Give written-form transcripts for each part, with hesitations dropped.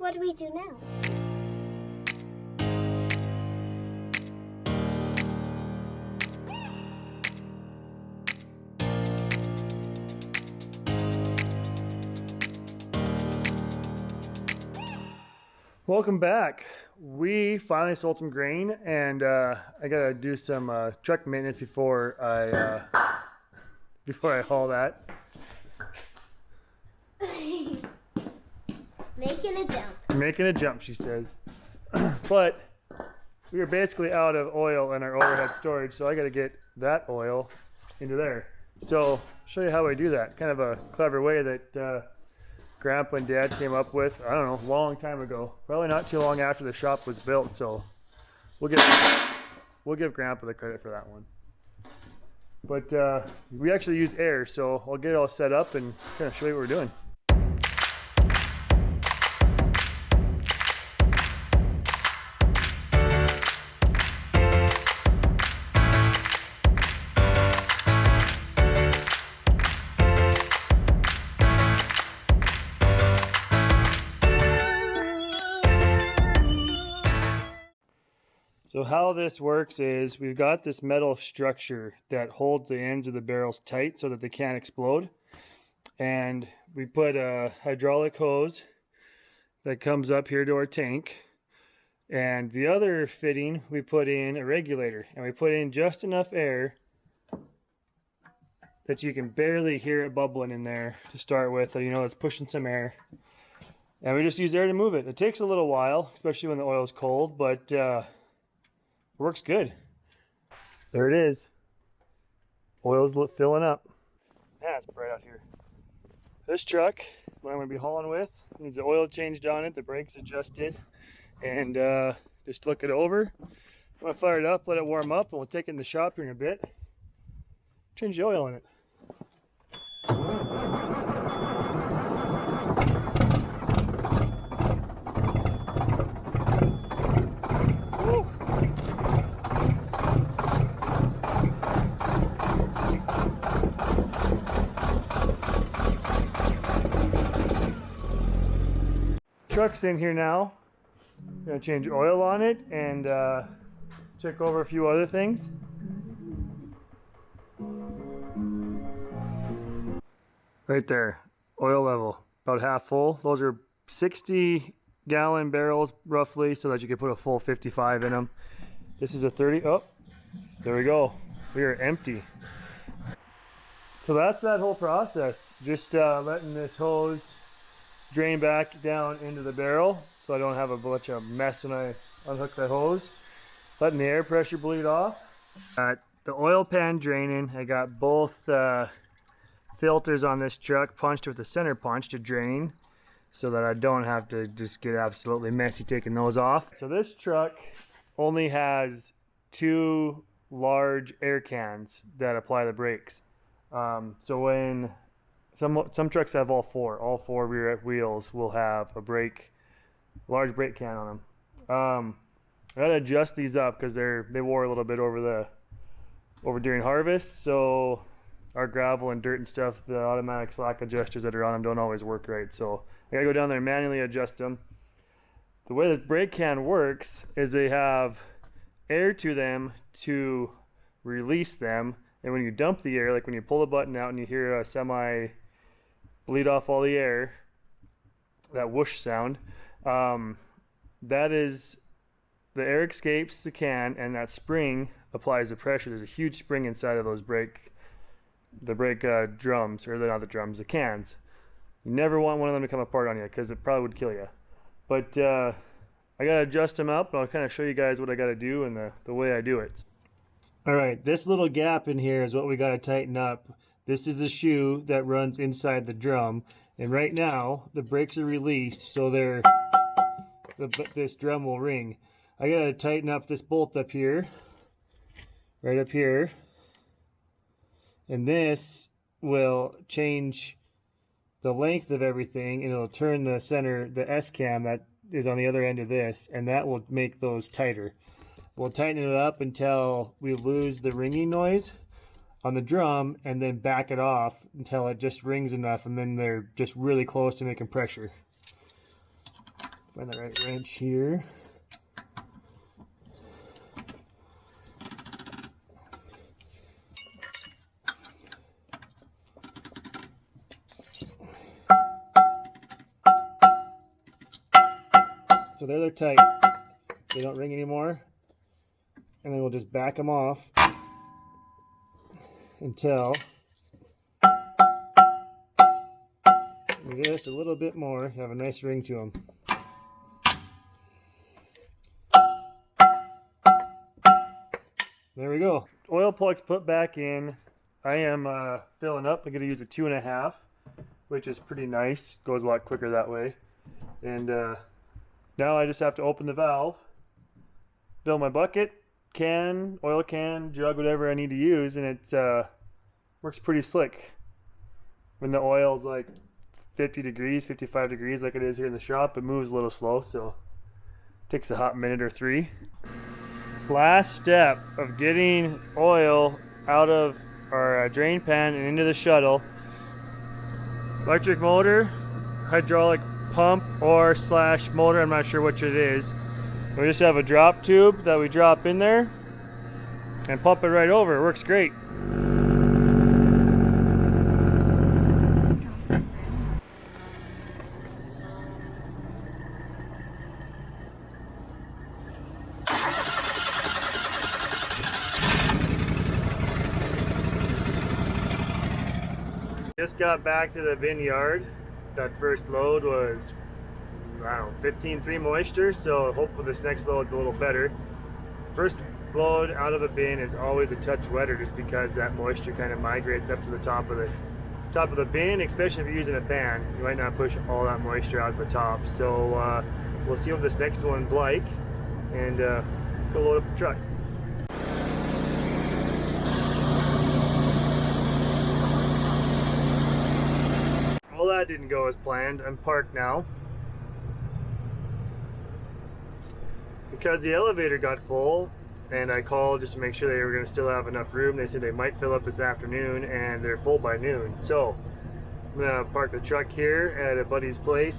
what do we do now? Welcome back. We finally sold some grain, and I gotta do some truck maintenance before I haul that. Making a jump. Making a jump, she says. But we are basically out of oil in our overhead storage, so I gotta get that oil into there. So I'll show you how I do that. Kind of a clever way that Grandpa and Dad came up with, I don't know, a long time ago. Probably not too long after the shop was built, so we'll give Grandpa the credit for that one. But we actually use air, so I'll get it all set up and kind of show you what we're doing. So how this works is we've got this metal structure that holds the ends of the barrels tight so that they can't explode. And we put a hydraulic hose that comes up here to our tank. And the other fitting, we put in a regulator. And we put in just enough air that you can barely hear it bubbling in there to start with. So you know it's pushing some air. And we just use air to move it. It takes a little while, especially when the oil is cold, but works good. There it is. Oil's filling up. Yeah, it's bright out here. This truck, what I'm going to be hauling with, needs the oil changed on it, the brakes adjusted, and just look it over. I'm going to fire it up, let it warm up, and we'll take it in the shop here in a bit. Change the oil in it. Truck's in here now. I'm gonna change oil on it and check over a few other things. Right there, oil level, about half full. Those are 60-gallon barrels roughly, so that you can put a full 55 in them. This is a 30. Oh, there we go. We are empty. So that's that whole process. Just letting this hose drain back down into the barrel so I don't have a bunch of mess when I unhook the hose. Letting the air pressure bleed off. Got the oil pan draining. I got both filters on this truck punched with a center punch to drain so that I don't have to just get absolutely messy taking those off. So this truck only has 2 large air cans that apply the brakes. So when some trucks have all 4 rear wheels will have a large brake can on them. I gotta adjust these up because they wore a little bit over during harvest, so our gravel and dirt and stuff, the automatic slack adjusters that are on them don't always work right, so I gotta go down there and manually adjust them. The way the brake can works is they have air to them to release them, and when you dump the air, like when you pull the button out and you hear a semi bleed off all the air, that whoosh sound, that is the air escapes the can, and that spring applies the pressure. There's a huge spring inside of those brake drums, or not the drums, the cans. You never want one of them to come apart on you because it probably would kill you. But I gotta adjust them up, and I'll kind of show you guys what I gotta do and the way I do it. All right, this little gap in here is what we gotta tighten up. This is the shoe that runs inside the drum, and right now the brakes are released, so this drum will ring. I gotta tighten up this bolt up here, right up here, and this will change the length of everything, and it'll turn the S cam that is on the other end of this, and that will make those tighter. We'll tighten it up until we lose the ringing noise on the drum, and then back it off until it just rings enough, and then they're just really close to making pressure. Find the right wrench here. So there they're tight. They don't ring anymore. And then we'll just back them off until just a little bit more, have a nice ring to them. There we go. Oil plugs put back in. I am filling up. I'm going to use a 2.5, which is pretty nice. Goes a lot quicker that way. And now I just have to open the valve, fill my bucket, can, oil can, jug, whatever I need to use, and it works pretty slick. When the oil's like 50 degrees, 55 degrees like it is here in the shop, it moves a little slow, so it takes a hot minute or 3. Last step of getting oil out of our drain pan and into the shuttle. Electric motor, hydraulic pump or slash motor, I'm not sure which it is. We just have a drop tube that we drop in there and pump it right over. It works great. Just got back to the vineyard. That first load was, I don't know, 15.3 moisture, so hopefully this next load's a little better. First load out of a bin is always a touch wetter just because that moisture kind of migrates up to the top of the bin, especially if you're using a fan. You might not push all that moisture out the top. So we'll see what this next one's like, and let's go load up the truck. Well, that didn't go as planned. I'm parked now because the elevator got full, and I called just to make sure they were going to still have enough room. They said they might fill up this afternoon, and they're full by noon. So I'm going to park the truck here at a buddy's place,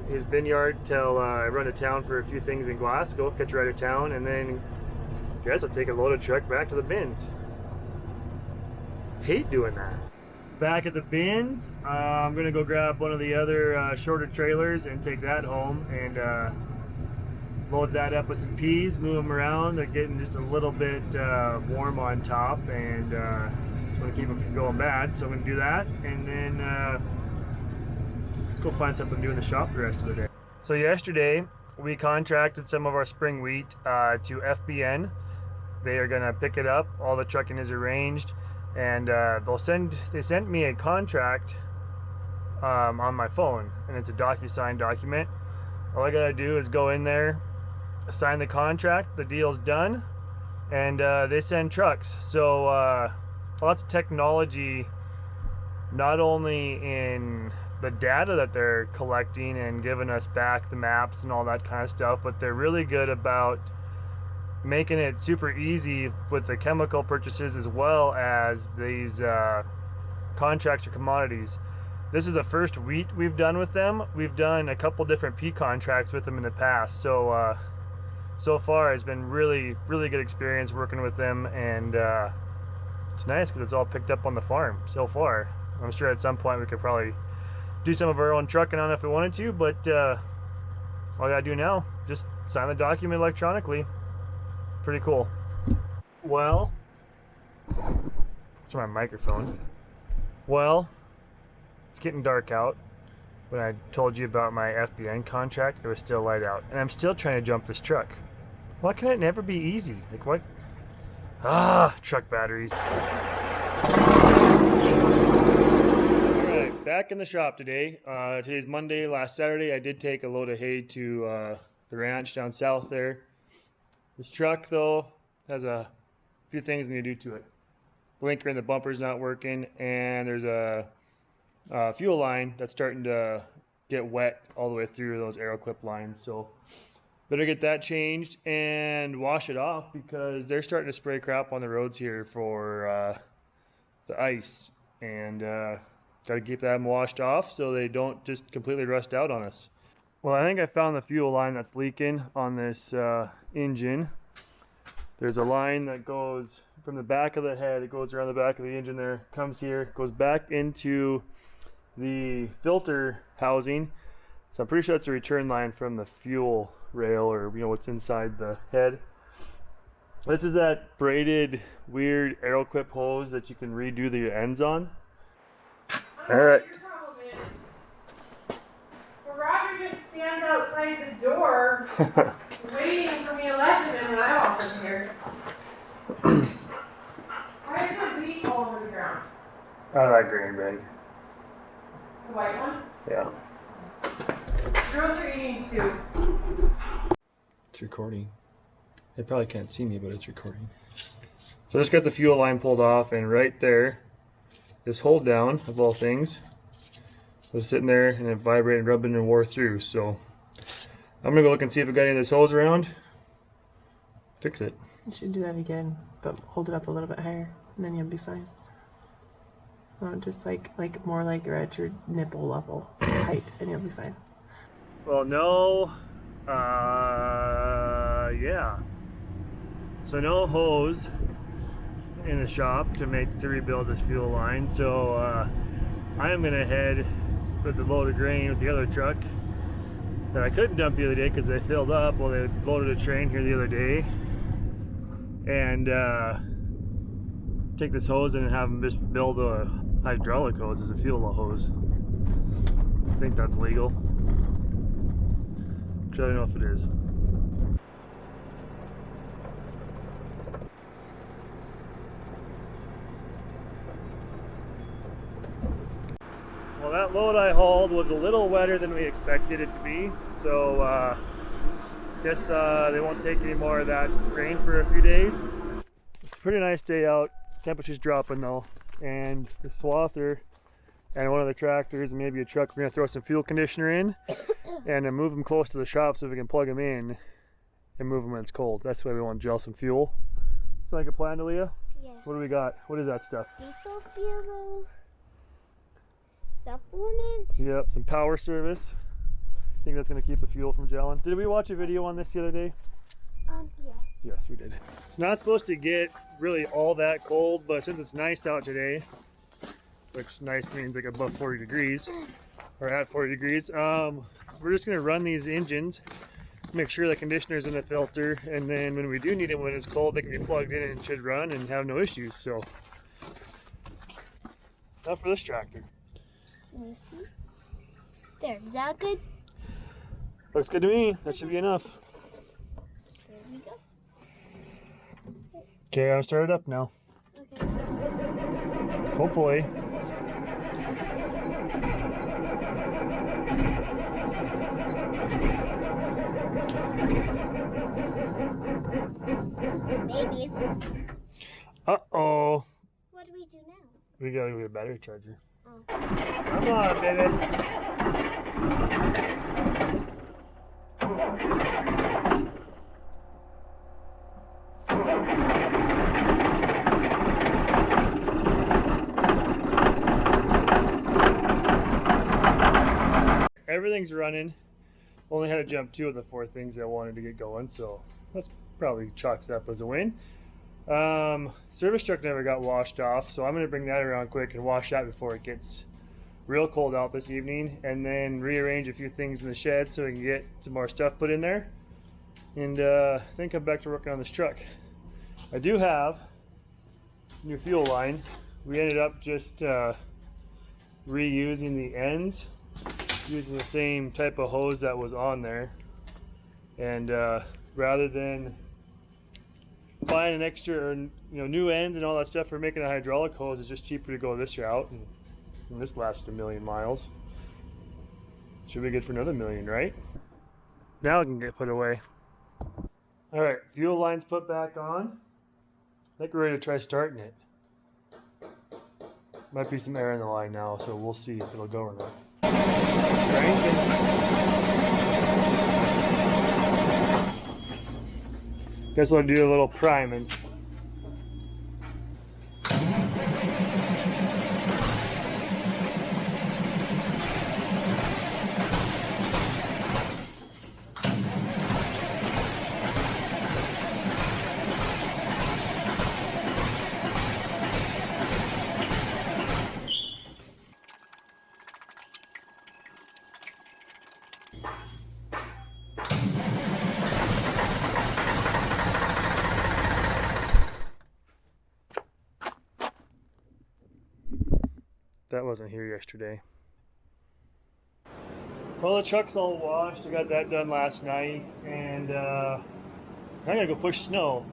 his vineyard, till I run to town for a few things in Glasgow, catch a ride to town, and then I guess I'll take a loaded truck back to the bins. Hate doing that. Back at the bins, I'm going to go grab one of the other shorter trailers and take that home and load that up with some peas, move them around. They're getting just a little bit warm on top, and just want to keep them from going bad, so I'm going to do that, and then let's go find something to do in the shop the rest of the day. So yesterday we contracted some of our spring wheat to FBN. They are going to pick it up. All the trucking is arranged, and they sent me a contract on my phone, and it's a DocuSign document. All I gotta do is go in there, sign the contract, the deal's done, and they send trucks. So lots of technology, not only in the data that they're collecting and giving us back the maps and all that kind of stuff, but they're really good about making it super easy with the chemical purchases as well as these contracts for commodities. This is the first wheat we've done with them. We've done a couple different pea contracts with them in the past, so so far it's been really good experience working with them, and it's nice because it's all picked up on the farm so far. I'm sure at some point we could probably do some of our own trucking on it if we wanted to, but all I gotta do now, just sign the document electronically. Pretty cool. Well, it's my microphone. Well, it's getting dark out. When I told you about my FBN contract, it was still light out, and I'm still trying to jump this truck. Why can it never be easy? Like, what? Truck batteries. Alright, back in the shop today. Today's Monday. Last Saturday I did take a load of hay to the ranch down south there. This truck, though, has a few things I need to do to it. Blinker in the bumper's not working, and there's a fuel line that's starting to get wet all the way through those aero clip lines. So better get that changed and wash it off, because they're starting to spray crap on the roads here for the ice, and got to keep them washed off so they don't just completely rust out on us. Well, I think I found the fuel line that's leaking on this engine. There's a line that goes from the back of the head, it goes around the back of the engine there, comes here, goes back into the filter housing. So I'm pretty sure that's a return line from the fuel rail, or what's inside the head. This is that braided weird arrow clip hose that you can redo the ends on. Alright. Roger just stands outside the door waiting for me to let him in when I walk in here. Why is there meat all over the ground? Out of that green bag. The white one? Yeah. Girls are eating soup. It's recording. They probably can't see me, but it's recording. So I just got the fuel line pulled off, and right there, this hold down, of all things, was sitting there and it vibrated, rubbing, and wore through. So I'm gonna go look and see if we got any of this hose around. Fix it. You should do that again, but hold it up a little bit higher, and then you'll be fine. Just like more like you're at your nipple level height, and you'll be fine. Well, no, yeah. So no hose in the shop to rebuild this fuel line. So I am gonna head with the load of grain with the other truck that I couldn't dump the other day because they filled up. Well, they loaded a train here the other day, and take this hose and have them just build a hydraulic hose as a fuel hose. I think that's legal. I don't know if it is. Well, that load I hauled was a little wetter than we expected it to be, so guess they won't take any more of that rain for a few days. It's a pretty nice day out. Temperature's dropping though, and the swather and one of the tractors and maybe a truck, we're going to throw some fuel conditioner in and then move them close to the shop so we can plug them in and move them when it's cold. That's why we want to gel some fuel. Sound like a plan, Aaliyah? Yeah. What do we got? What is that stuff? Diesel fuel supplement. Yep, some power service. I think that's going to keep the fuel from gelling. Did we watch a video on this the other day? Yes. Yes, we did. It's not supposed to get really all that cold, but since it's nice out today, which nice means like above 40 degrees, or at 40 degrees, we're just going to run these engines, make sure the conditioner's in the filter, and then when we do need it when it's cold, they can be plugged in and should run and have no issues. So, not for this tractor. Listen. There, is that good? Looks good to me. That should be enough. There we go. Okay, I'm started up now. Okay. Hopefully. Maybe. Uh-oh. What do we do now? We gotta go get a battery charger. Oh. Come on, baby. Everything's running. Only had to jump 2 of the 4 things I wanted to get going, so that's probably chalks up as a win. Service truck never got washed off, so I'm going to bring that around quick and wash that before it gets real cold out this evening, and then rearrange a few things in the shed so we can get some more stuff put in there, and then come back to working on this truck. I do have a new fuel line. We ended up just reusing the ends, using the same type of hose that was on there, and rather than buying an extra, new ends and all that stuff for making a hydraulic hose, it's just cheaper to go this route, and this lasted 1,000,000 miles. Should be good for another 1,000,000, right? Now it can get put away. All right, fuel line's put back on. I think we're ready to try starting it. Might be some air in the line now, so we'll see if it'll go or not. Guess I'll do a little priming. That wasn't here yesterday. Well, the truck's all washed. I got that done last night, and I'm gonna go push snow.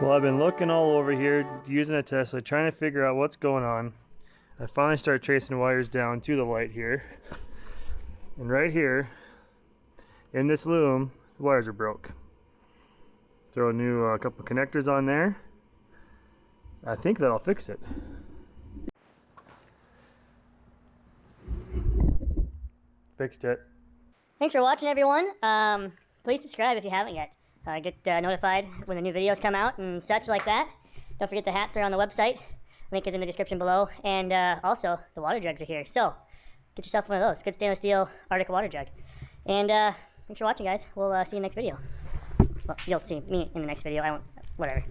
Well, I've been looking all over here using a Tesla, trying to figure out what's going on. I finally started tracing wires down to the light here. And right here, in this loom, the wires are broke. Throw a new couple connectors on there. I think that'll fix it. Fixed it. Thanks for watching, everyone. Please subscribe if you haven't yet. Get notified when the new videos come out and such like that. Don't forget the hats are on the website. Link is in the description below. And also, the water jugs are here. So, get yourself one of those. Good stainless steel Arctic water jug. And thanks for watching, guys. We'll see you in the next video. Well, you'll see me in the next video. I won't, whatever.